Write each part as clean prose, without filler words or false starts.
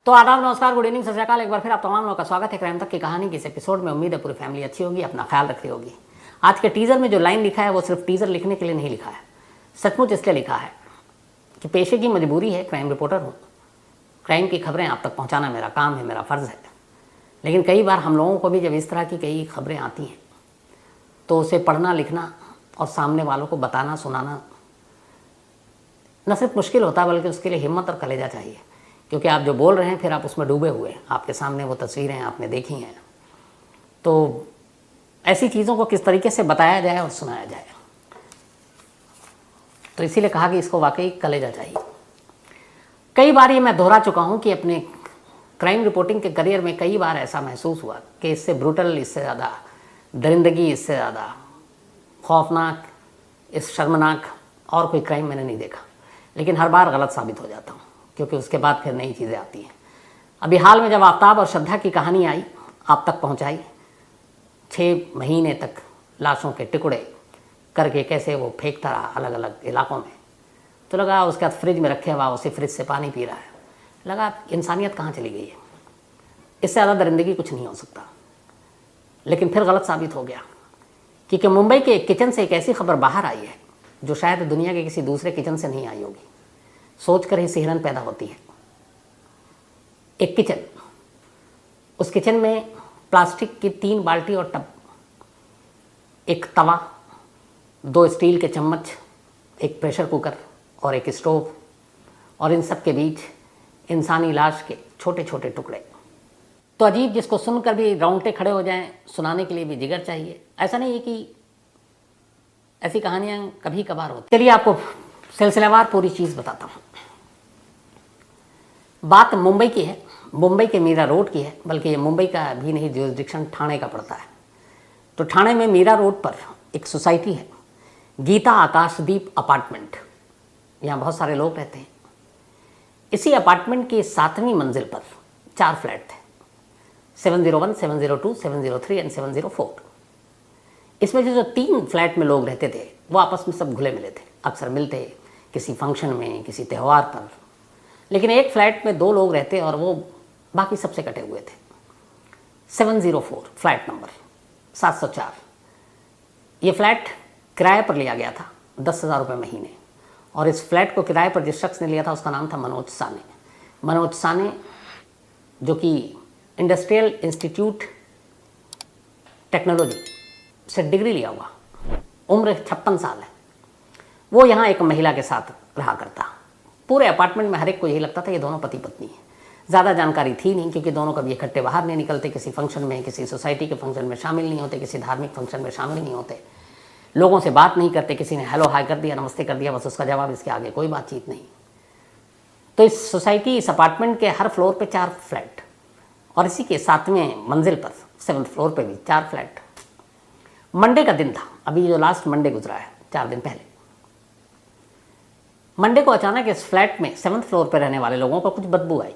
तो आदाब, नमस्कार, गुड इवनिंग, सत श्री अकाल। एक बार फिर आप तमाम लोगों का स्वागत है क्राइम तक की कहानी के इस एपिसोड में। उम्मीद है पूरी फैमिली अच्छी होगी, अपना ख्याल रख रही होगी। आज के टीजर में जो लाइन लिखा है वो सिर्फ टीजर लिखने के लिए नहीं लिखा है, सचमुच इसलिए लिखा है कि पेशे की मजबूरी है, क्राइम रिपोर्टर हूँ, क्राइम की खबरें आप तक पहुँचाना मेरा काम है, मेरा फ़र्ज़ है। लेकिन कई बार हम लोगों को भी जब इस तरह की कई खबरें आती हैं तो उसे पढ़ना, लिखना और सामने वालों को बताना, सुनाना न सिर्फ मुश्किल होता है बल्कि उसके लिए हिम्मत और कलेजा चाहिए। क्योंकि आप जो बोल रहे हैं फिर आप उसमें डूबे हुए हैं, आपके सामने वो तस्वीरें आपने देखी हैं। तो ऐसी चीज़ों को किस तरीके से बताया जाए और सुनाया जाए, तो इसीलिए कहा कि इसको वाकई कलेजा चाहिए। कई बार ये मैं दोहरा चुका हूँ कि अपने क्राइम रिपोर्टिंग के करियर में कई बार ऐसा महसूस हुआ कि इससे ब्रूटल, इससे ज़्यादा दरिंदगी, इससे ज़्यादा खौफनाक, इस शर्मनाक और कोई क्राइम मैंने नहीं देखा। लेकिन हर बार गलत साबित हो जाता हूँ क्योंकि उसके बाद फिर नई चीज़ें आती हैं। अभी हाल में जब आफ्ताब और श्रद्धा की कहानी आई, आप तक पहुँचाई, 6 महीने तक लाशों के टुकड़े करके कैसे वो फेंकता रहा अलग अलग इलाकों में, तो लगा उसके बाद फ्रिज में रखे हुआ उसी फ्रिज से पानी पी रहा है। लगा इंसानियत कहाँ चली गई है, इससे ज़्यादा दरिंदगी कुछ नहीं हो सकता। लेकिन फिर गलत साबित हो गया क्योंकि मुंबई के एक किचन से एक ऐसी खबर बाहर आई है जो शायद दुनिया के किसी दूसरे किचन से नहीं आई होगी। सोचकर ही सिहरन पैदा होती है। एक किचन, उस किचन में प्लास्टिक की 3 बाल्टी और टब, एक तवा, 2 स्टील के चम्मच, एक प्रेशर कुकर और एक स्टोव, और इन सब के बीच इंसानी लाश के छोटे छोटे टुकड़े। तो अजीब, जिसको सुनकर भी रोंगटे खड़े हो जाएं, सुनाने के लिए भी जिगर चाहिए। ऐसा नहीं है कि ऐसी कहानियाँ कभी कभार होती। चलिए आपको सिलसिलेवार पूरी चीज़ बताता हूँ। बात मुंबई की है, मुंबई के मीरा रोड की है, बल्कि ये मुंबई का भी नहीं, जुरिसडिक्शन ठाणे का पड़ता है। तो ठाणे में मीरा रोड पर एक सोसाइटी है, गीता आकाशदीप अपार्टमेंट। यहाँ बहुत सारे लोग रहते हैं। इसी अपार्टमेंट की 7वीं मंजिल पर 4 फ्लैट थे, 701, 702, 703 एंड 704। इसमें जो 3 फ्लैट में लोग रहते थे वो आपस में सब घुले मिले थे, अक्सर मिलते किसी फंक्शन में, किसी त्यौहार पर। लेकिन एक फ्लैट में 2 लोग रहते और वो बाकी सबसे कटे हुए थे। 704 फ्लैट नंबर 704। ये फ्लैट किराए पर लिया गया था 10,000 रुपये महीने। और इस फ्लैट को किराए पर जिस शख्स ने लिया था उसका नाम था मनोज साने। मनोज साने, जो कि इंडस्ट्रियल इंस्टीट्यूट टेक्नोलॉजी से डिग्री लिया हुआ, उम्र 56 साल है। वो यहाँ एक महिला के साथ रहा करता। पूरे अपार्टमेंट में हर एक को यही लगता था ये दोनों पति पत्नी हैं। ज़्यादा जानकारी थी नहीं क्योंकि दोनों कभी इकट्ठे बाहर नहीं निकलते, किसी फंक्शन में, किसी सोसाइटी के फंक्शन में शामिल नहीं होते, किसी धार्मिक फंक्शन में शामिल नहीं होते, लोगों से बात नहीं करते। किसी ने हेलो हाय कर दिया, नमस्ते कर दिया, बस उसका जवाब, इसके आगे कोई बातचीत नहीं। तो इस सोसाइटी, इस अपार्टमेंट के हर फ्लोर पे 4 फ्लैट, और इसी के 7वें मंजिल पर 7th फ्लोर पे भी 4 फ्लैट। मंडे का दिन था, अभी जो लास्ट मंडे गुजरा है, 4 दिन पहले। मंडे को अचानक इस फ्लैट में 7th फ्लोर पर रहने वाले लोगों को कुछ बदबू आई,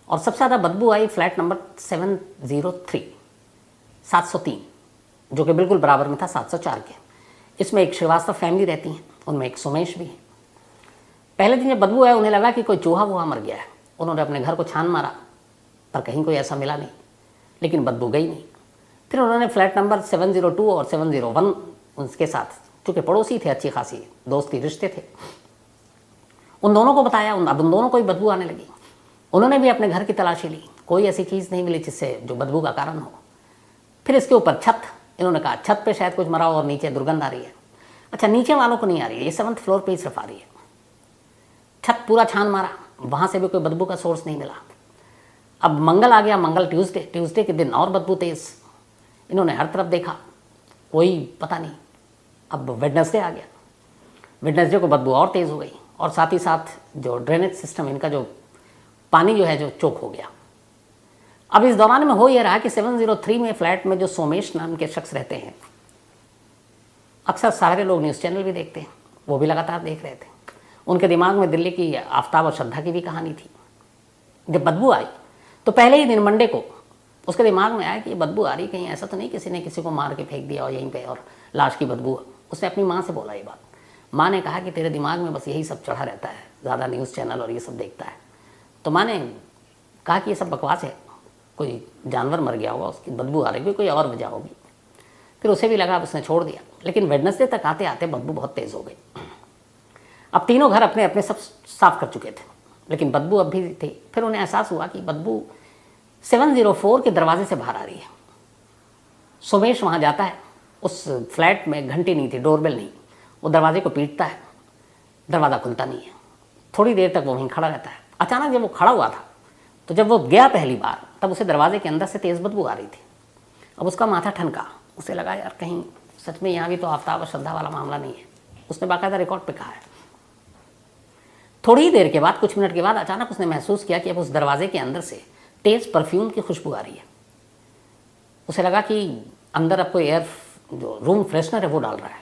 और सबसे ज़्यादा बदबू आई फ्लैट नंबर 703, 703, जो कि बिल्कुल बराबर में था 704 के। इसमें एक श्रीवास्तव फैमिली रहती है, उनमें एक सोमेश भी है। पहले दिन जब बदबू आया उन्हें लगा कि कोई चूहा वूहा मर गया है। उन्होंने अपने घर को छान मारा पर कहीं कोई ऐसा मिला नहीं, लेकिन बदबू गई नहीं। फिर उन्होंने फ्लैट नंबर 702 और 701 उसके साथ, चूँकि पड़ोसी थे, अच्छी खासी दोस्ती रिश्ते थे, उन दोनों को बताया। अब उन दोनों को भी बदबू आने लगी। उन्होंने भी अपने घर की तलाशी ली, कोई ऐसी चीज़ नहीं मिली जिससे जो बदबू का कारण हो। फिर इसके ऊपर छत, इन्होंने कहा छत पे शायद कुछ मरा हो और नीचे दुर्गंध आ रही है। अच्छा, नीचे वालों को नहीं आ रही है, ये 7th फ्लोर पे ही सिर्फ आ रही है। छत पूरा छान मारा, वहाँ से भी कोई बदबू का सोर्स नहीं मिला। अब मंगल आ गया, मंगल ट्यूसडे के दिन और बदबू तेज़। इन्होंने हर तरफ देखा, कोई पता नहीं। अब वेडनेसडे आ गया, वेडनेसडे को बदबू और तेज़ हो गई, और साथ ही साथ जो ड्रेनेज सिस्टम, इनका जो पानी जो है जो चोक हो गया। अब इस दौरान में हो यह रहा कि 703 में फ्लैट में जो सोमेश नाम के शख्स रहते हैं, अक्सर सारे लोग न्यूज़ चैनल भी देखते हैं, वो भी लगातार देख रहे थे। उनके दिमाग में दिल्ली की आफ्ताब और श्रद्धा की भी कहानी थी। जब बदबू आई तो पहले ही दिन मंडे को उसके दिमाग में आया कि ये बदबू आ रही, कहीं ऐसा तो नहीं किसी ने किसी को मार के फेंक दिया और यहीं पे और लाश की बदबू। उसने अपनी माँ से बोला ये बात। माँ ने कहा कि तेरे दिमाग में बस यही सब चढ़ा रहता है, ज़्यादा न्यूज़ चैनल और ये सब देखता है। तो माँ ने कहा कि ये सब बकवास है, कोई जानवर मर गया होगा, उसकी बदबू आ रही होगी, कोई और वजह होगी। फिर उसे भी लगा, अब उसने छोड़ दिया। लेकिन वेडनेसडे तक आते आते बदबू बहुत तेज़ हो गई। अब तीनों घर अपने अपने सब साफ कर चुके थे, लेकिन बदबू अब भी थी। फिर उन्हें एहसास हुआ कि बदबू 704 के दरवाजे से बाहर आ रही है। सोमेश वहाँ जाता है, उस फ्लैट में घंटी नहीं थी, डोरबेल नहीं, वो दरवाजे को पीटता है, दरवाज़ा खुलता नहीं है। थोड़ी देर तक वो वहीं खड़ा रहता है। अचानक जब वो खड़ा हुआ था, तो जब वो गया पहली बार, तब उसे दरवाजे के अंदर से तेज़ बदबू आ रही थी। अब उसका माथा ठनका, उसे लगा यार कहीं सच में यहाँ भी तो आफ्ताब और श्रद्धा वाला मामला नहीं है। उसने बाकायदा रिकॉर्ड पे कहा है। थोड़ी ही देर के बाद, कुछ मिनट के बाद, अचानक उसने महसूस किया कि अब उस दरवाजे के अंदर से तेज़ परफ्यूम की खुशबू आ रही है। उसे लगा कि अंदर अब कोई एयर जो रूम फ्रेशनर है वो डाल रहा है।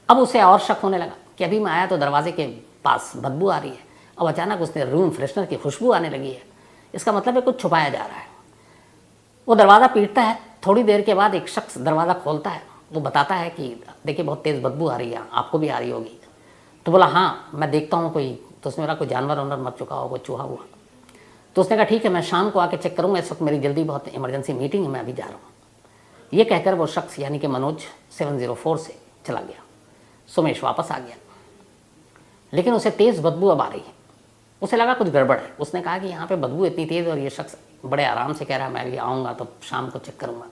अब उसे और शक होने लगा कि अभी मैं आया तो दरवाजे के पास बदबू आ रही है, अब अचानक उसने रूम फ्रेशनर की खुशबू आने लगी है। इसका मतलब है कुछ छुपाया जा रहा है। वो दरवाज़ा पीटता है। थोड़ी देर के बाद एक शख्स दरवाज़ा खोलता है। वो बताता है कि देखिए बहुत तेज़ बदबू आ रही है, आपको भी आ रही होगी। तो बोला हाँ मैं देखता हूँ कोई, तो उसने बोला कोई जानवर वानवर मर चुका हो, कोई चूहा हुआ। तो उसने कहा ठीक है मैं शाम को आके चेक करूँगा, इस वक्त मेरी जल्दी बहुत इमरजेंसी मीटिंग है, मैं अभी जा रहा हूँ। ये कहकर वो शख्स यानी कि मनोज 704 से चला गया। सोमेश वापस आ गया, लेकिन उसे तेज़ बदबू अब आ रही है। उसे लगा कुछ गड़बड़ है। उसने कहा कि यहाँ पे बदबू इतनी तेज़ और ये शख्स बड़े आराम से कह रहा है मैं भी आऊँगा तो शाम को चेक करूँगा।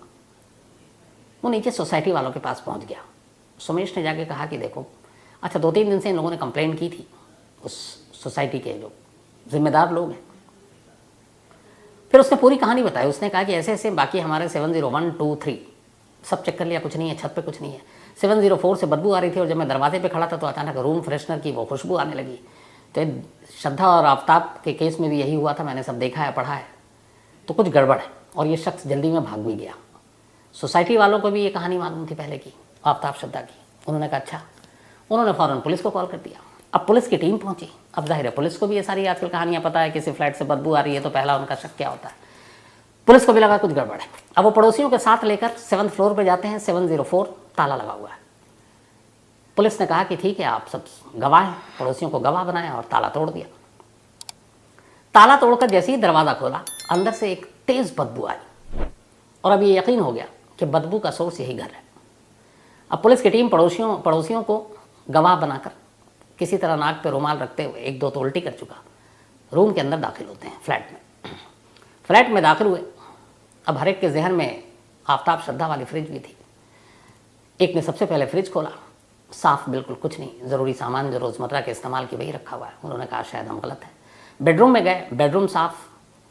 वो नीचे सोसाइटी वालों के पास पहुँच गया। सोमेश ने जाके कहा कि देखो, अच्छा 2-3 दिन से इन लोगों ने कंप्लेंट की थी, उस सोसाइटी के जो जिम्मेदार लोग हैं। फिर उसने पूरी कहानी बताई। उसने कहा कि ऐसे ऐसे बाकी हमारे 701, 2, 3 सब चेक कर लिया, कुछ नहीं है, छत पे कुछ नहीं है। 704 से बदबू आ रही थी और जब मैं दरवाजे पे खड़ा था तो अचानक रूम फ्रेशनर की वो खुशबू आने लगी। तो श्रद्धा और आफ्ताब के केस में भी यही हुआ था, मैंने सब देखा है, पढ़ा है, तो कुछ गड़बड़ है। और ये शख्स जल्दी में भाग भी गया। सोसाइटी वालों को भी ये कहानी मालूम थी पहले की, आफ्ताब श्रद्धा की। उन्होंने कहा अच्छा। उन्होंने फ़ौरन पुलिस को कॉल कर दिया। अब पुलिस की टीम पहुंची। अब जाहिर है पुलिस को भी ये सारी आजकल कहानियाँ पता है, किसी फ्लैट से बदबू आ रही है तो पहला उनका शक क्या होता है। पुलिस को भी लगा कुछ गड़बड़ है। अब वो पड़ोसियों के साथ लेकर 7th फ्लोर पे जाते हैं। 704 ताला लगा हुआ है। पुलिस ने कहा कि ठीक है आप सब गवाह हैं, पड़ोसियों को गवाह बनाया और ताला तोड़ दिया। ताला तोड़कर जैसे ही दरवाज़ा खोला, अंदर से एक तेज़ बदबू आई और अब ये यकीन हो गया कि बदबू का सोर्स यही घर है। अब पुलिस की टीम पड़ोसियों को गवाह बनाकर किसी तरह नाक पे रुमाल रखते हुए, 1-2 तो उल्टी कर चुका, रूम के अंदर दाखिल होते हैं। फ्लैट में दाखिल हुए। अब हर एक के जहन में आफ्ताब श्रद्धा वाली फ्रिज भी थी। एक ने सबसे पहले फ्रिज खोला, साफ बिल्कुल कुछ नहीं, ज़रूरी सामान जो रोज़मर्रा के इस्तेमाल की वही रखा हुआ है। उन्होंने कहा शायद हम गलत हैं। बेडरूम में गए, बेडरूम साफ,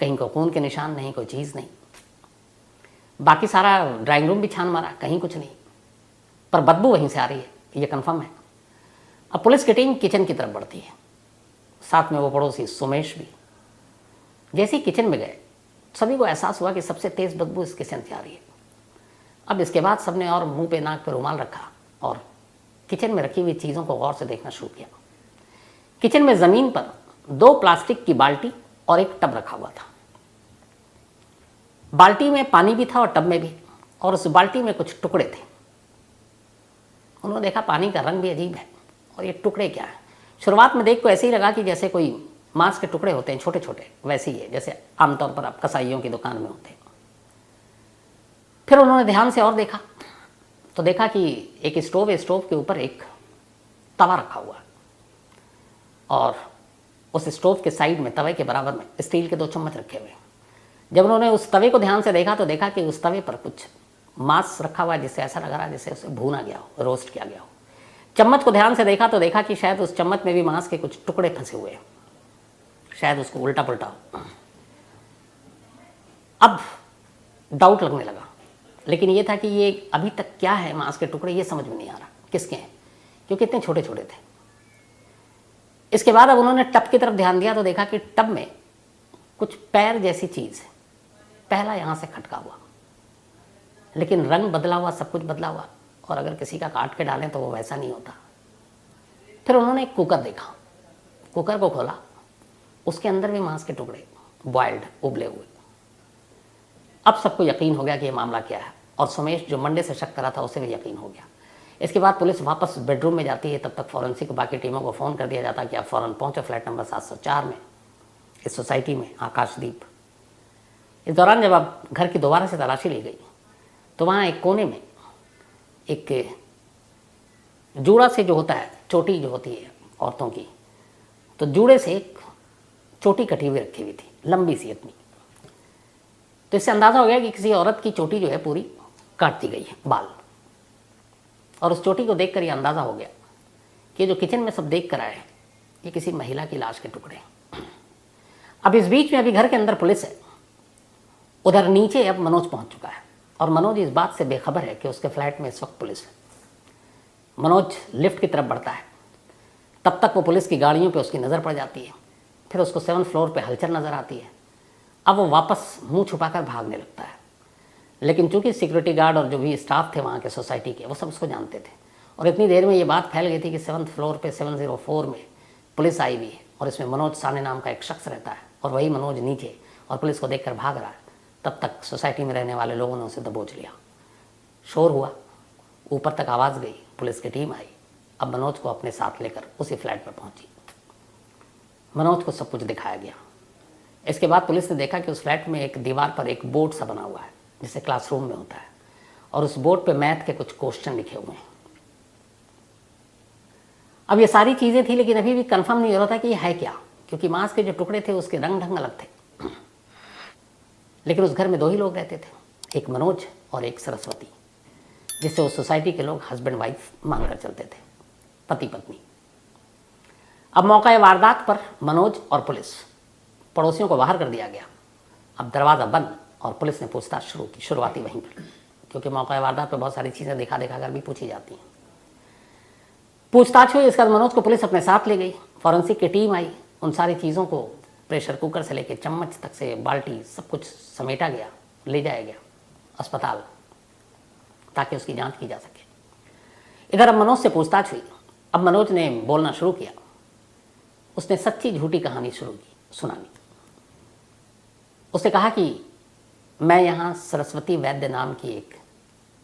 कहीं को खून के निशान नहीं, कोई चीज़ नहीं। बाकी सारा ड्राइंग रूम भी छान मारा, कहीं कुछ नहीं, पर बदबू वहीं से आ रही है, ये कन्फर्म है। अब पुलिस की टीम किचन की तरफ बढ़ती है, साथ में वो पड़ोसी सोमेश भी। जैसे ही किचन में गए, सभी को एहसास हुआ कि सबसे तेज़ बदबू इस किचन से आ रही है। अब इसके बाद सबने और मुंह पे नाक पे रुमाल रखा और किचन में रखी हुई चीज़ों को गौर से देखना शुरू किया। किचन में ज़मीन पर 2 प्लास्टिक की बाल्टी और एक टब रखा हुआ था। बाल्टी में पानी भी था और टब में भी, और उस बाल्टी में कुछ टुकड़े थे। उन्होंने देखा पानी का रंग भी अजीब है और ये टुकड़े क्या है। शुरुआत में देख को ऐसे ही लगा कि जैसे कोई मांस के टुकड़े होते हैं छोटे छोटे, वैसे ही है जैसे आमतौर पर आप कसाईयों की दुकान में होते हैं। फिर उन्होंने ध्यान से और देखा तो देखा कि एक स्टोव है, स्टोव के ऊपर एक तवा रखा हुआ है और उस स्टोव के साइड में तवे के बराबर में स्टील के 2 चम्मच रखे हुए हैं। जब उन्होंने उस तवे को ध्यान से देखा तो देखा कि उस तवे पर कुछ मांस रखा हुआ है, जिससे ऐसा लग रहा है जैसे उसे भूना गया हो, रोस्ट किया गया हो। चम्मच को ध्यान से देखा तो देखा कि शायद उस चम्मच में भी मांस के कुछ टुकड़े फंसे हुए हैं, शायद उसको उल्टा पुल्टा हो। अब डाउट लगने लगा, लेकिन ये था कि ये अभी तक क्या है, मांस के टुकड़े, ये समझ में नहीं आ रहा किसके हैं, क्योंकि इतने छोटे छोटे थे। इसके बाद अब उन्होंने टब की तरफ ध्यान दिया तो देखा कि टब में कुछ पैर जैसी चीज़ है। पहला यहाँ से खटका हुआ, लेकिन रंग बदला हुआ, सब कुछ बदला हुआ, और अगर किसी का काट के डालें तो वो वैसा नहीं होता। फिर उन्होंने एक कुकर देखा, कुकर को खोला, उसके अंदर भी मांस के टुकड़े, बॉइल्ड, उबले हुए। अब सबको यकीन हो गया कि ये मामला क्या है, और सोमेश जो मंडे से शक करा था उसे भी यकीन हो गया। इसके बाद पुलिस वापस बेडरूम में जाती है। तब तक फॉरेंसिक बाकी टीमों को फ़ोन कर दिया जाता कि आप फ़ौरन पहुँचो फ्लैट नंबर 704 में, इस सोसाइटी में, आकाशदीप। इस दौरान जब अब घर की दोबारा से तलाशी ली गई तो वहाँ एक कोने में एक जूड़ा से जो होता है, चोटी जो होती है औरतों की, तो जूड़े से एक चोटी कटी हुई रखी हुई थी, लंबी सी इतनी। तो इससे अंदाज़ा हो गया कि किसी औरत की चोटी जो है पूरी काट दी गई है, बाल। और उस चोटी को देखकर ये अंदाज़ा हो गया कि जो किचन में सब देख कर आए हैं ये किसी महिला की लाश के टुकड़े हैं। अब इस बीच में अभी घर के अंदर पुलिस है, उधर नीचे अब मनोज पहुंच चुका है और मनोज इस बात से बेखबर है कि उसके फ्लैट में इस वक्त पुलिस है। मनोज लिफ्ट की तरफ बढ़ता है, तब तक वो पुलिस की गाड़ियों पे उसकी नज़र पड़ जाती है। फिर उसको 7th फ्लोर पे हलचल नज़र आती है। अब वो वापस मुंह छुपाकर भागने लगता है, लेकिन चूंकि सिक्योरिटी गार्ड और जो भी स्टाफ थे वहाँ के सोसाइटी के, वो सब उसको जानते थे। और इतनी देर में ये बात फैल गई थी कि 7th फ्लोर पे 704 में पुलिस आई हुई है और इसमें मनोज साने नाम का एक शख्स रहता है और वही मनोज नीचे और पुलिस को देखकर भाग रहा है। तब तक सोसाइटी में रहने वाले लोगों ने उसे दबोच लिया। शोर हुआ, ऊपर तक आवाज़ गई, पुलिस की टीम आई। अब मनोज को अपने साथ लेकर उसी फ्लैट पर पहुंची। मनोज को सब कुछ दिखाया गया। इसके बाद पुलिस ने देखा कि उस फ्लैट में एक दीवार पर एक बोर्ड सा बना हुआ है जैसे क्लासरूम में होता है, और उस बोर्ड पे मैथ के कुछ क्वेश्चन लिखे हुए हैं। अब ये सारी चीज़ें थी, लेकिन अभी भी कंफर्म नहीं हो रहा था कि ये है क्या, क्योंकि मांस के जो टुकड़े थे उसके रंग ढंग अलग थे। लेकिन उस घर में 2 ही लोग रहते थे, एक मनोज और एक सरस्वती, जिससे उस सोसाइटी के लोग हस्बैंड वाइफ मानकर चलते थे, पति पत्नी। अब मौका वारदात पर मनोज और पुलिस, पड़ोसियों को बाहर कर दिया गया। अब दरवाज़ा बंद और पुलिस ने पूछताछ शुरू की, शुरुआती वहीं पर, क्योंकि मौका वारदात पर बहुत सारी चीज़ें दिखा कर भी पूछी जाती हैं। पूछताछ हुई, इसके बाद मनोज को पुलिस अपने साथ ले गई। फॉरेंसिक की टीम आई, उन सारी चीज़ों को प्रेशर कुकर से लेकर चम्मच तक से बाल्टी सब कुछ समेटा गया, ले जाया गया अस्पताल ताकि उसकी जांच की जा सके। इधर अब मनोज से पूछताछ हुई। अब मनोज ने बोलना शुरू किया। उसने सच्ची झूठी कहानी शुरू की सुनानी। उसने कहा कि मैं यहाँ सरस्वती वैद्य नाम की एक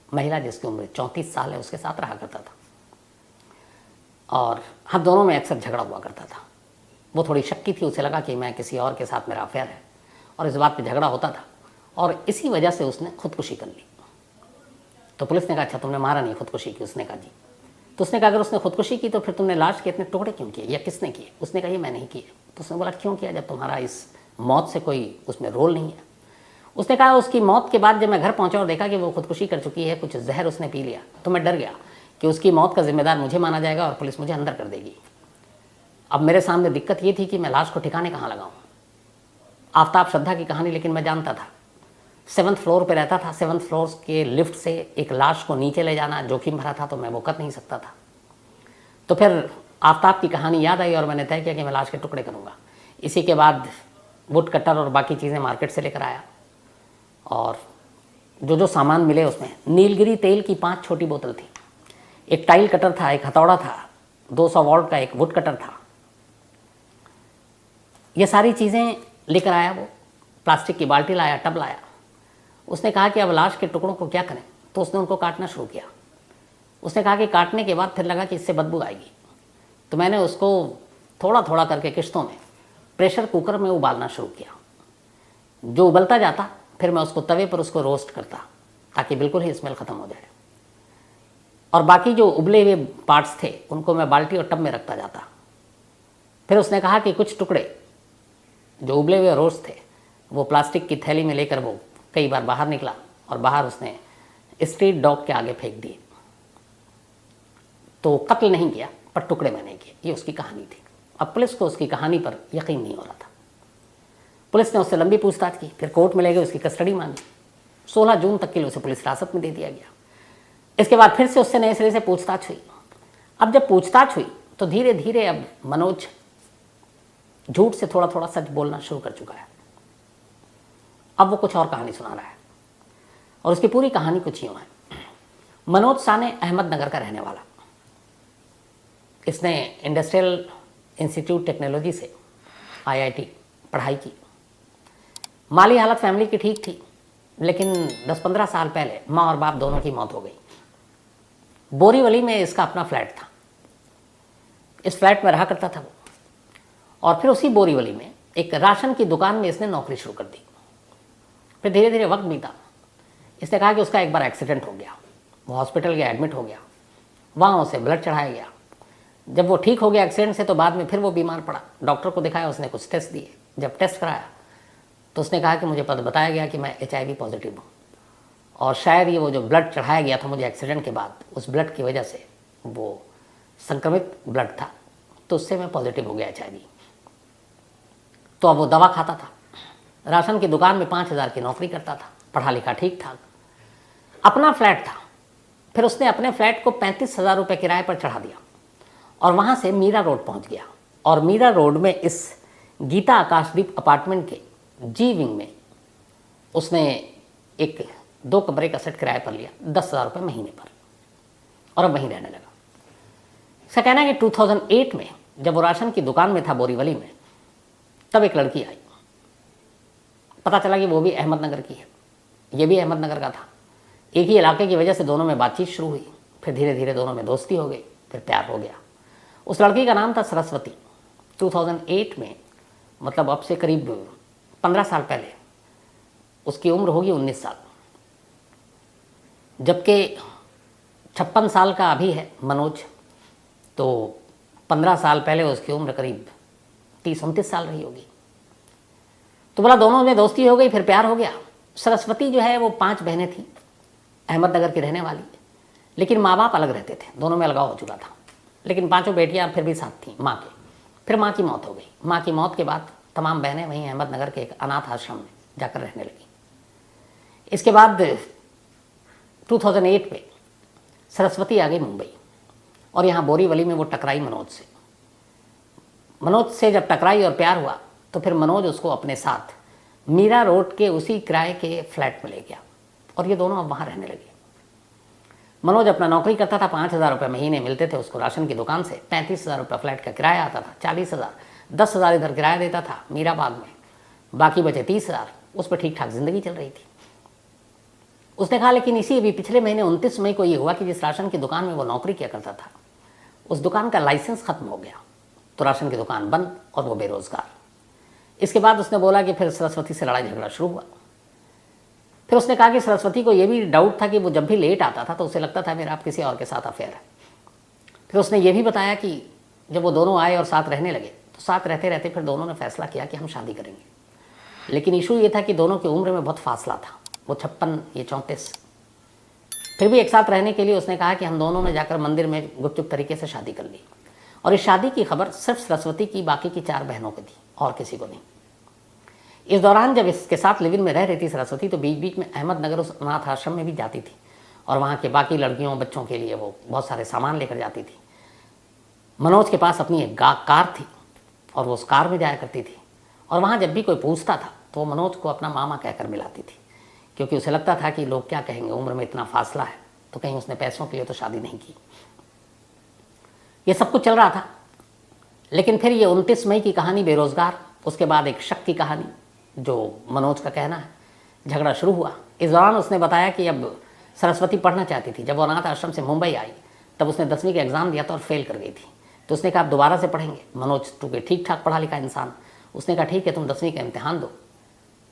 महिला जिसकी उम्र 34 साल है उसके साथ रहा करता था, और हम दोनों में अक्सर झगड़ा हुआ करता था। वो थोड़ी शक्की थी, उसे लगा कि मैं किसी और के साथ मेरा अफेयर है, और इस बात पे झगड़ा होता था, और इसी वजह से उसने खुदकुशी कर ली। तो पुलिस ने कहा अच्छा तुमने मारा नहीं, खुदकुशी की? उसने कहा जी। तो उसने कहा अगर उसने खुदकुशी की तो फिर तुमने लाश के इतने टुकड़े क्यों किए, या किसने किए? उसने कहा ये मैं नहीं किए। तो उसने बोला क्यों किया, जब तुम्हारा इस मौत से कोई उसमें रोल नहीं है? उसने कहा उसकी मौत के बाद जब मैं घर पहुंचा और देखा कि वो खुदकुशी कर चुकी है, कुछ जहर उसने पी लिया, तो मैं डर गया कि उसकी मौत का जिम्मेदार मुझे माना जाएगा और पुलिस मुझे अंदर कर देगी। अब मेरे सामने दिक्कत ये थी कि मैं लाश को ठिकाने कहाँ लगाऊं। आफ्ताब श्रद्धा की कहानी लेकिन मैं जानता था। 7th फ्लोर पे रहता था, 7th फ्लोर के लिफ्ट से एक लाश को नीचे ले जाना जोखिम भरा था, तो मैं वो कर नहीं सकता था। तो फिर आफ्ताब की कहानी याद आई और मैंने तय किया कि मैं लाश के टुकड़े करूँगा। इसी के बाद वुड कटर और बाकी चीज़ें मार्केट से लेकर आया, और जो जो सामान मिले उसमें नीलगिरी तेल की 5 छोटी बोतल थी, एक टाइल कटर था, एक हथौड़ा था, 200 वॉल्ट का एक वुड कटर था। ये सारी चीज़ें लेकर आया वो। प्लास्टिक की बाल्टी लाया, टब लाया। उसने कहा कि अब लाश के टुकड़ों को क्या करें, तो उसने उनको काटना शुरू किया। उसने कहा कि काटने के बाद फिर लगा कि इससे बदबू आएगी, तो मैंने उसको थोड़ा थोड़ा करके किश्तों में प्रेशर कुकर में उबालना शुरू किया। जो उबलता जाता फिर मैं उसको तवे पर उसको रोस्ट करता ताकि बिल्कुल ही स्मेल ख़त्म हो जाए, और बाकी जो उबले हुए पार्ट्स थे उनको मैं बाल्टी और टब में रखता जाता। फिर उसने कहा कि कुछ टुकड़े जो उबले हुए रोस्ट थे वो प्लास्टिक की थैली में लेकर वो कई बार बाहर निकला, और बाहर उसने स्ट्रीट डॉग के आगे फेंक दिए। तो कत्ल नहीं किया पर टुकड़े मैंने किए। ये उसकी कहानी थी। अब पुलिस को उसकी कहानी पर यकीन नहीं हो रहा था। पुलिस ने उससे लंबी पूछताछ की, फिर कोर्ट में ले गए, उसकी कस्टडी मांगी। 16 जून तक के लिए उसे पुलिस हिरासत में दे दिया गया। इसके बाद फिर से उससे नए सिरे से पूछताछ हुई। अब जब पूछताछ हुई तो धीरे धीरे अब मनोज झूठ से थोड़ा थोड़ा सच बोलना शुरू कर चुका है। अब वो कुछ और कहानी सुना रहा है, और उसकी पूरी कहानी कुछ यूँ है। मनोज साने अहमदनगर का रहने वाला। इसने इंडस्ट्रियल इंस्टीट्यूट टेक्नोलॉजी से IIT पढ़ाई की। माली हालत फैमिली की ठीक थी, लेकिन 10-15 साल पहले माँ और बाप दोनों की मौत हो गई। बोरीवली में इसका अपना फ्लैट था। इस फ्लैट में रहा करता था वो, और फिर उसी बोरीवली में एक राशन की दुकान में इसने नौकरी शुरू कर दी। फिर धीरे धीरे वक्त बीता। इसने कहा कि उसका एक बार एक्सीडेंट हो गया, वो हॉस्पिटल गया, एडमिट हो गया, वहाँ उसे ब्लड चढ़ाया गया। जब वो ठीक हो गया एक्सीडेंट से तो बाद में फिर वो बीमार पड़ा, डॉक्टर को दिखाया, उसने कुछ टेस्ट दिए। जब टेस्ट कराया तो उसने कहा कि मुझे बताया गया कि मैं HIV पॉजिटिव हूँ, और शायद ये वो जो ब्लड चढ़ाया गया था मुझे एक्सीडेंट के बाद, उस ब्लड की वजह से वो संक्रमित ब्लड था, तो उससे मैं पॉजिटिव हो गया HIV। तो अब वो दवा खाता था, राशन की दुकान में 5,000 की नौकरी करता था, पढ़ा लिखा ठीक ठाक, अपना फ्लैट था। फिर उसने अपने फ्लैट को 35,000 रुपये किराए पर चढ़ा दिया और वहाँ से मीरा रोड पहुँच गया। और मीरा रोड में इस गीता आकाशदीप अपार्टमेंट के जी विंग में उसने एक 2 कमरे का सेट किराए पर लिया 10,000 रुपये महीने पर, और अब वहीं रहने लगा। इसका कहना है कि 2008 में जब वो राशन की दुकान में था बोरीवली में, तब एक लड़की आई, पता चला कि वो भी अहमदनगर की है, ये भी अहमदनगर का था। एक ही इलाके की वजह से दोनों में बातचीत शुरू हुई, फिर धीरे धीरे दोनों में दोस्ती हो गई, फिर प्यार हो गया। उस लड़की का नाम था सरस्वती। 2008 में, मतलब अब से करीब 15 साल पहले, उसकी उम्र होगी 19 साल, जबकि 56 साल का अभी है मनोज, तो 15 साल पहले उसकी उम्र करीब 30-29 साल रही होगी। तो बोला दोनों में दोस्ती हो गई, फिर प्यार हो गया। सरस्वती जो है वो 5 बहनें थीं, अहमदनगर की रहने वाली, लेकिन माँ बाप अलग रहते थे, दोनों में अलगाव हो चुका था, लेकिन 5 बेटियां फिर भी साथ थीं माँ के। फिर माँ की मौत हो गई। माँ की मौत के बाद तमाम बहनें वहीं अहमदनगर के एक अनाथ आश्रम में जाकर रहने लगी। इसके बाद 2008 में सरस्वती आ गई मुंबई, और यहाँ बोरीवली में वो टकराई मनोज से। मनोज से जब टकराई और प्यार हुआ तो फिर मनोज उसको अपने साथ मीरा रोड के उसी किराए के फ्लैट में ले गया, और ये दोनों अब वहाँ रहने लगे। मनोज अपना नौकरी करता था, 5,000 रुपये महीने मिलते थे उसको राशन की दुकान से, 35,000 रुपये फ्लैट का किराया आता था, 40,000, 10,000 इधर किराया देता था मीराबाग में, बाकी बचे 30,000, उस पर ठीक ठाक जिंदगी चल रही थी। उसने कहा लेकिन इसी अभी पिछले महीने 29 मई को ये हुआ कि जिस राशन की दुकान में वो नौकरी किया करता था, उस दुकान का लाइसेंस खत्म हो गया, तो राशन की दुकान बंद और वो बेरोजगार। इसके बाद उसने बोला कि फिर सरस्वती से लड़ाई झगड़ा शुरू हुआ। फिर उसने कहा कि सरस्वती को ये भी डाउट था कि वो जब भी लेट आता था तो उसे लगता था मेरा आप किसी और के साथ अफेयर है। फिर उसने ये भी बताया कि जब वो दोनों आए और साथ रहने लगे तो साथ रहते रहते फिर दोनों ने फैसला किया कि हम शादी करेंगे। लेकिन इशू ये था कि दोनों की उम्र में बहुत फासला था, वो 56, ये 34। फिर भी एक साथ रहने के लिए उसने कहा कि हम दोनों ने जाकर मंदिर में गुपचुप तरीके से शादी कर ली, और इस शादी की खबर सिर्फ सरस्वती की बाकी की 4 बहनों को थी और किसी को नहीं। इस दौरान जब इसके साथ लिव इन में रह रही थी सरस्वती, तो बीच बीच में अहमदनगर उस अनाथ आश्रम में भी जाती थी, और वहाँ के बाकी लड़कियों बच्चों के लिए वो बहुत सारे सामान लेकर जाती थी। मनोज के पास अपनी एक कार थी, और वो उस कार में जाया करती थी, और वहाँ जब भी कोई पूछता था तो वो मनोज को अपना मामा कहकर मिलाती थी, क्योंकि उसे लगता था कि लोग क्या कहेंगे, उम्र में इतना फासला है, तो कहीं उसने पैसों के लिए तो शादी नहीं की। ये सब कुछ चल रहा था, लेकिन फिर ये 29 मई की कहानी बेरोजगार, उसके बाद एक शक की कहानी, जो मनोज का कहना है झगड़ा शुरू हुआ। इस दौरान उसने बताया कि अब सरस्वती पढ़ना चाहती थी। जब वो अनाथ आश्रम से मुंबई आई तब उसने 10वीं का एग्ज़ाम दिया था और फेल कर गई थी, तो उसने कहा आप दोबारा से पढ़ेंगे। मनोज चूँकि ठीक ठाक पढ़ा लिखा इंसान, उसने कहा ठीक है तुम 10वीं का इम्तिहान दो।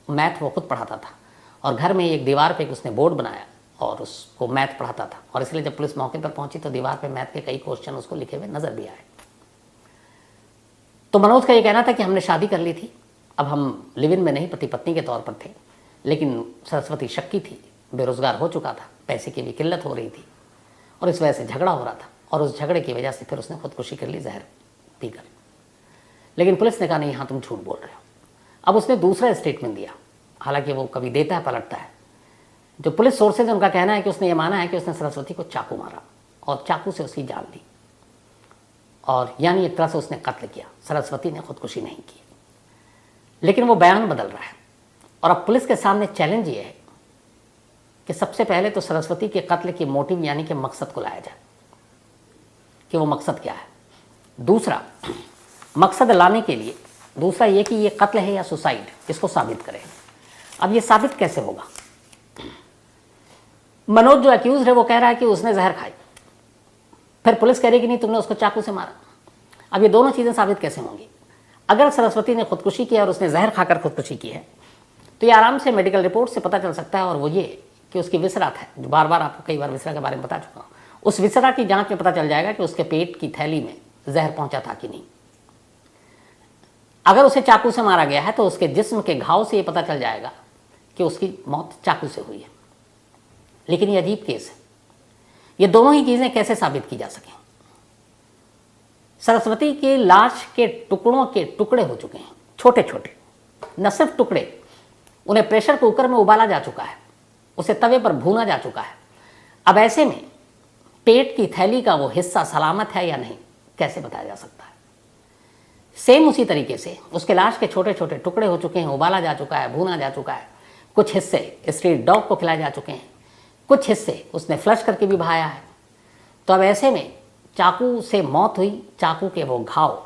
मैथ वो खुद पढ़ाता था, और घर में एक दीवार पर उसने बोर्ड बनाया और उसको मैथ पढ़ाता था, और इसलिए जब पुलिस मौके पर पहुंची तो दीवार पर मैथ के कई क्वेश्चन उसको लिखे हुए नजर भी आए। तो मनोज का ये कहना था कि हमने शादी कर ली थी, अब हम लिव इन में नहीं, पति पत्नी के तौर पर थे, लेकिन सरस्वती शक्की थी, बेरोजगार हो चुका था, पैसे की भी किल्लत हो रही थी, और इस वजह से झगड़ा हो रहा था, और उस झगड़े की वजह से फिर उसने खुदकुशी कर ली जहर पीकर। लेकिन पुलिस ने कहा नहीं, हाँ तुम झूठ बोल रहे हो। अब उसने दूसरा स्टेटमेंट दिया, हालांकि वो कभी देता है पलटता है। जो पुलिस सोर्सेज उनका कहना है कि उसने ये माना है कि उसने सरस्वती को चाकू मारा और चाकू से उसकी जान ली, और यानी एक तरह से उसने कत्ल किया। सरस्वती ने खुदकुशी नहीं की, लेकिन वो बयान बदल रहा है। और अब पुलिस के सामने चैलेंज ये है कि सबसे पहले तो सरस्वती के कत्ल की मोटिव यानी कि मकसद को लाया जाए कि वो मकसद क्या है। दूसरा, मकसद लाने के लिए दूसरा ये कि ये कत्ल है या सुसाइड, इसको साबित करें। अब ये साबित कैसे होगा? मनोज जो अक्यूज है वो कह रहा है कि उसने जहर खाई, फिर पुलिस कह रही कि नहीं तुमने उसको चाकू से मारा। अब ये दोनों चीज़ें साबित कैसे होंगी? अगर सरस्वती ने खुदकुशी की और उसने जहर खाकर खुदकुशी की है, तो तो ये आराम से मेडिकल रिपोर्ट से पता चल सकता है, और वो ये कि उसकी विसरा था, जो बार बार आपको कई बार विसरा के बारे में बता चुका हूँ। उस विसरा की जांच में पता चल जाएगा कि उसके पेट की थैली में जहर पहुंचा था कि नहीं। अगर उसे चाकू से मारा गया है तो उसके जिस्म के घाव से ये पता चल जाएगा कि उसकी मौत चाकू से हुई है। लेकिन ये अजीब केस है, ये दोनों ही चीजें कैसे साबित की जा सकें। सरस्वती की लाश के टुकड़ों के टुकड़े हो चुके हैं, छोटे छोटे, न सिर्फ टुकड़े, उन्हें प्रेशर कुकर में उबाला जा चुका है, उसे तवे पर भूना जा चुका है। अब ऐसे में पेट की थैली का वो हिस्सा सलामत है या नहीं कैसे बताया जा सकता है। सेम उसी तरीके से उसके लाश के छोटे छोटे टुकड़े हो चुके हैं, उबाला जा चुका है, भूना जा चुका है, कुछ हिस्से स्ट्रीट डॉग को खिलाए जा चुके हैं, कुछ हिस्से उसने फ्लश करके भी बहाया है। तो अब ऐसे में चाकू से मौत हुई, चाकू के वो घाव,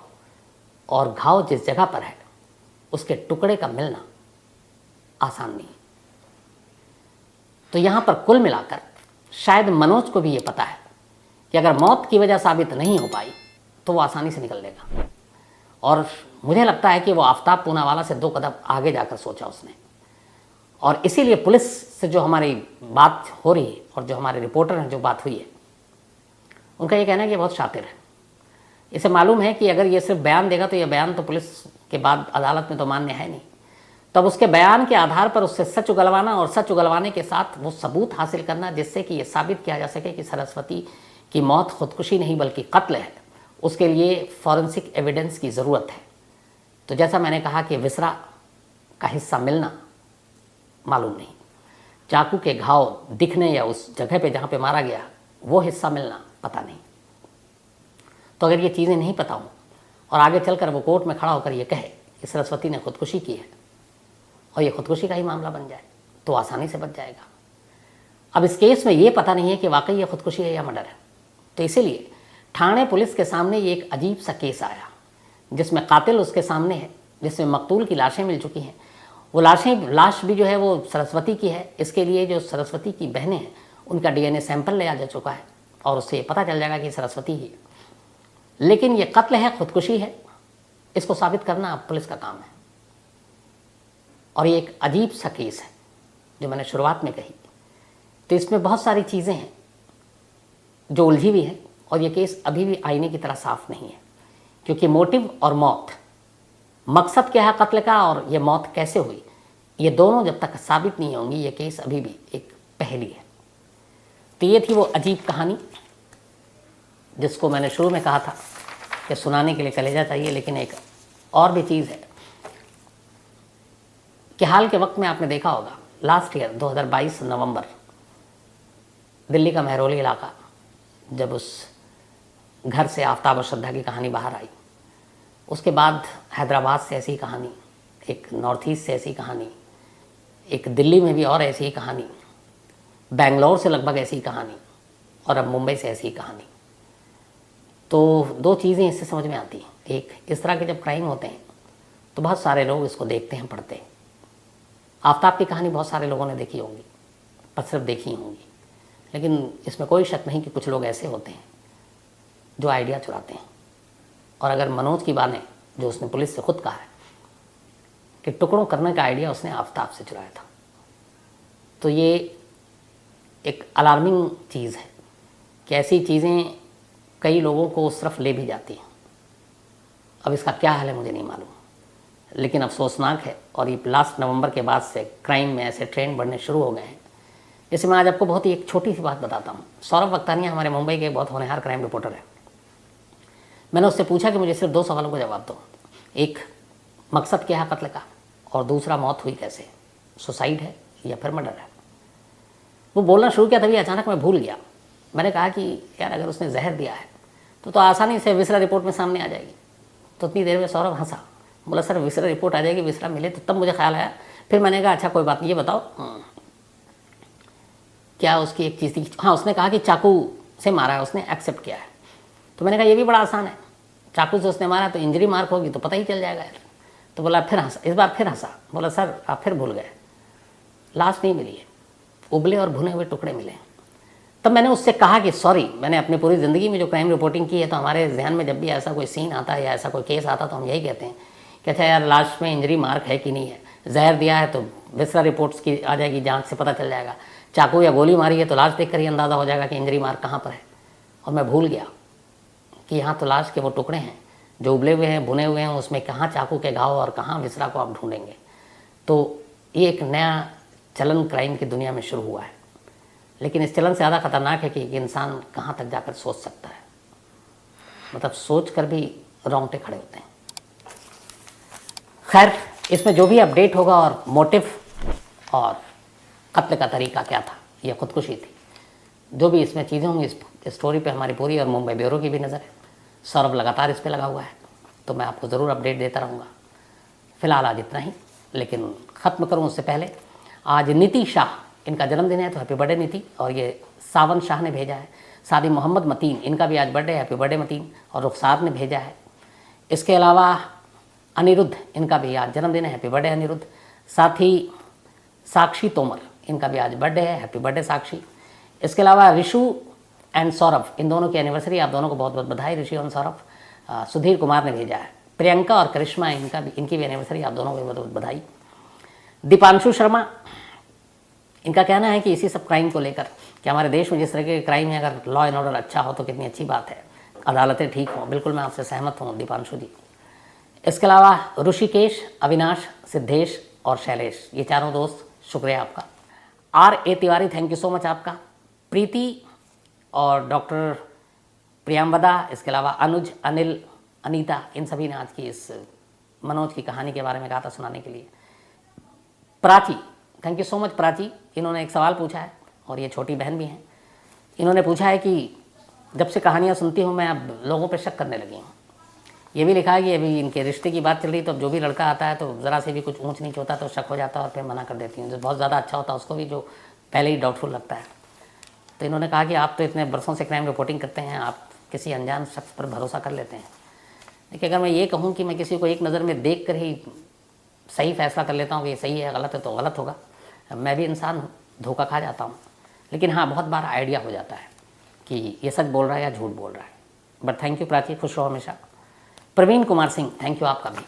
और घाव जिस जगह पर है उसके टुकड़े का मिलना आसान नहीं। तो यहां पर कुल मिलाकर शायद मनोज को भी ये पता है कि अगर मौत की वजह साबित नहीं हो पाई तो वो आसानी से निकल लेगा, और मुझे लगता है कि वो आफ्ताब पूनावाला से 2 कदम आगे जाकर सोचा उसने। और इसीलिए पुलिस से जो हमारी बात हो रही है और जो हमारे रिपोर्टर हैं जो बात हुई है, उनका ये कहना है कि बहुत शातिर है। इसे मालूम है कि अगर ये सिर्फ बयान देगा तो यह बयान तो पुलिस के बाद अदालत में तो मान्य है नहीं, तब उसके बयान के आधार पर उससे सच उगलवाना, और सच उगलवाने के साथ वो सबूत हासिल करना जिससे कि ये साबित किया जा सके कि सरस्वती की मौत खुदकुशी नहीं बल्कि कत्ल है, उसके लिए फॉरेंसिक एविडेंस की ज़रूरत है। तो जैसा मैंने कहा कि विसरा का हिस्सा मिलना मालूम नहीं, चाकू के घाव दिखने या उस जगह पे जहाँ पे मारा गया वो हिस्सा मिलना पता नहीं। तो अगर ये चीज़ें नहीं पता हों और आगे चलकर वो कोर्ट में खड़ा होकर ये कहे कि सरस्वती ने खुदकुशी की है और ये खुदकुशी का ही मामला बन जाए तो आसानी से बच जाएगा। अब इस केस में ये पता नहीं है कि वाकई ये खुदकुशी है या मर्डर है, तो इसीलिए ठाणे पुलिस के सामने ये एक अजीब सा केस आया जिसमें कातिल उसके सामने है, जिसमें मकतूल की लाशें मिल चुकी हैं। वो लाश भी जो है वो सरस्वती की है। इसके लिए जो सरस्वती की बहनें हैं उनका DNA सैंपल लिया जा चुका है और उससे पता चल जाएगा कि सरस्वती ही है। लेकिन ये कत्ल है, खुदकुशी है, इसको साबित करना पुलिस का काम है। और ये एक अजीब सा केस है जो मैंने शुरुआत में कही। तो इसमें बहुत सारी चीज़ें हैं जो उलझी हुई हैं और ये केस अभी भी आईने की तरह साफ नहीं है, क्योंकि मोटिव और मौत, मकसद क्या है कत्ल का और ये मौत कैसे हुई, ये दोनों जब तक साबित नहीं होंगी ये केस अभी भी एक पहेली है। तो ये थी वो अजीब कहानी जिसको मैंने शुरू में कहा था कि सुनाने के लिए कलेजा चाहिए। लेकिन एक और भी चीज़ है कि हाल के वक्त में आपने देखा होगा, लास्ट ईयर 2022 नवंबर, दिल्ली का महरौली इलाका, जब उस घर से आफ्ताब और श्रद्धा की कहानी बाहर आई, उसके बाद हैदराबाद से ऐसी कहानी, एक नॉर्थ ईस्ट से ऐसी कहानी, एक दिल्ली में भी और ऐसी ही कहानी, बेंगलोर से लगभग ऐसी कहानी, और अब मुंबई से ऐसी कहानी। तो 2 चीज़ें इससे समझ में आती हैं। एक, इस तरह के जब क्राइम होते हैं तो बहुत सारे लोग इसको देखते हैं, पढ़ते हैं। आफ्ताब की कहानी बहुत सारे लोगों ने देखी होगी, पर सिर्फ देखी होंगी, लेकिन इसमें कोई शक नहीं कि कुछ लोग ऐसे होते हैं जो आइडिया चुराते हैं। और अगर मनोज की बात है जो उसने पुलिस से खुद कहा है कि टुकड़ों करने का आइडिया उसने आफ्ताब से चुराया था, तो ये एक अलार्मिंग चीज़ है कि ऐसी चीज़ें कई लोगों को उस तरफ ले भी जाती हैं। अब इसका क्या हाल है मुझे नहीं मालूम, लेकिन अफसोसनाक है। और ये लास्ट नवंबर के बाद से क्राइम में ऐसे ट्रेंड बढ़ने शुरू हो गए हैं। जैसे मैं आज आपको बहुत ही एक छोटी सी बात बताता हूँ। सौरभ वक्तानिया हमारे मुंबई के बहुत होनहार क्राइम रिपोर्टर है। मैंने उससे पूछा कि मुझे सिर्फ 2 सवालों का जवाब दो। एक, मकसद क्या है कत्ल का, और दूसरा, मौत हुई कैसे, सुसाइड है या फिर मर्डर है। वो बोलना शुरू किया, तभी अचानक मैं भूल गया। मैंने कहा कि यार अगर उसने जहर दिया है तो आसानी से विसरा रिपोर्ट में सामने आ जाएगी। तो उतनी देर में सौरभ हंसा, बोला सर विसरा रिपोर्ट आ जाएगी, विसरा मिले तो तब मुझे ख्याल आया। फिर मैंने कहा अच्छा कोई बात नहीं, ये बताओ क्या उसकी एक चीज़ थी। हाँ, उसने कहा कि चाकू से मारा है, उसने एक्सेप्ट किया है। तो मैंने कहा ये भी बड़ा आसान है, चाकू से उसने मारा तो इंजरी मार्क होगी तो पता ही चल जाएगा यार। तो बोला, फिर हंसा, इस बार फिर हंसा, बोला सर आप फिर भूल गए, लाश नहीं मिली है, उबले और भुने हुए टुकड़े मिले। तब मैंने उससे कहा कि सॉरी, मैंने अपनी पूरी ज़िंदगी में जो क्राइम रिपोर्टिंग की है तो हमारे ध्यान में जब भी ऐसा कोई सीन आता है या ऐसा कोई केस आता तो हम यही कहते हैं कि अच्छा यार लाश में इंजरी मार्क है कि नहीं है, जहर दिया है तो विसरा रिपोर्ट्स की आ जाएगी, जांच से पता चल जाएगा। चाकू या गोली मारी है तो लाश देख कर ही अंदाज़ा हो जाएगा कि इंजरी मार्क कहाँ पर है। और मैं भूल गया कि यहाँ तो लाश के वो टुकड़े हैं जो उबले हुए हैं, भुने हुए हैं, उसमें कहाँ चाकू के घाव और कहाँ विसरा को आप ढूंढेंगे। तो ये एक नया चलन क्राइम की दुनिया में शुरू हुआ है, लेकिन इस चलन से ज़्यादा खतरनाक है कि इंसान कहाँ तक जाकर सोच सकता है, मतलब सोच कर भी रोंगटे खड़े होते हैं। खैर, इसमें जो भी अपडेट होगा और मोटिव और कत्ल का तरीका क्या था, यह खुदकुशी थी, जो भी इसमें चीज़ें होंगी, इस स्टोरी पे हमारी पूरी और मुंबई ब्यूरो की भी नज़र है। सौरभ लगातार इस पे लगा हुआ है, तो मैं आपको ज़रूर अपडेट देता रहूँगा। फिलहाल आज इतना ही, लेकिन ख़त्म करूँ उससे पहले, आज नीति शाह, इनका जन्मदिन है, तो हैप्पी बर्थडे नीति। और ये सावन शाह ने भेजा है। सादी मोहम्मद मतीन, इनका भी आज बर्थडे है, हैप्पी बर्थडे मतीन। और रुखसार ने भेजा है। इसके अलावा अनिरुद्ध, इनका भी आज जन्मदिन है, हैप्पी बर्थडे अनिरुद्ध। साथ ही साक्षी तोमर, इनका भी आज बर्थडे है, हैप्पी बर्थडे साक्षी। इसके अलावा ऋषु एंड सौरभ, इन दोनों की एनिवर्सरी, आप दोनों को बहुत बहुत बधाई ऋषि और सौरभ। सुधीर कुमार ने भेजा है। प्रियंका और करिश्मा, इनकी भी एनिवर्सरी, आप दोनों को बहुत बहुत बधाई। दीपांशु शर्मा, इनका कहना है कि इसी सब क्राइम को लेकर कि हमारे देश में जिस तरह के क्राइम है, अगर लॉ एंड ऑर्डर अच्छा हो तो कितनी अच्छी बात है, अदालतें ठीक हों। बिल्कुल मैं आपसे सहमत हूँ दीपांशु जी। इसके अलावा ऋषिकेश, अविनाश, सिद्धेश और शैलेश, ये चारों दोस्त, शुक्रिया आपका। R.A. Tiwari, thank you so much आपका। प्रीति और डॉक्टर प्रियंवदा, इसके अलावा अनुज, अनिल, अनीता, इन सभी ने आज की इस मनोज की कहानी के बारे में कहा था सुनाने के लिए। Prachi, thank you so much Prachi. इन्होंने एक सवाल पूछा है, और ये छोटी बहन भी हैं। इन्होंने पूछा है कि जब से कहानियाँ सुनती हूँ मैं अब लोगों पे शक करने लगी हूँ। ये भी लिखा है कि अभी इनके रिश्ते की बात चल रही, तो अब जो भी लड़का आता है तो ज़रा से भी कुछ ऊंच नीच होता है तो शक हो जाता है और फिर मना कर देती हूँ। जो बहुत ज़्यादा अच्छा होता है उसको भी जो पहले ही डाउटफुल लगता है। तो इन्होंने कहा कि आप तो इतने बरसों से क्राइम रिपोर्टिंग करते हैं, आप किसी अनजान शख्स पर भरोसा कर लेते हैं। देखिए, अगर मैं ये कहूँ कि मैं किसी को एक नज़र में देख कर ही सही फैसला कर लेता हूँ कि ये सही है गलत है, तो गलत होगा। मैं भी इंसान हूँ, धोखा खा जाता हूँ। लेकिन हाँ, बहुत बार आइडिया हो जाता है कि ये सच बोल रहा है या झूठ बोल रहा है। बट थैंक यू प्राची, खुश रहो हमेशा। प्रवीण कुमार सिंह, थैंक यू आपका भी।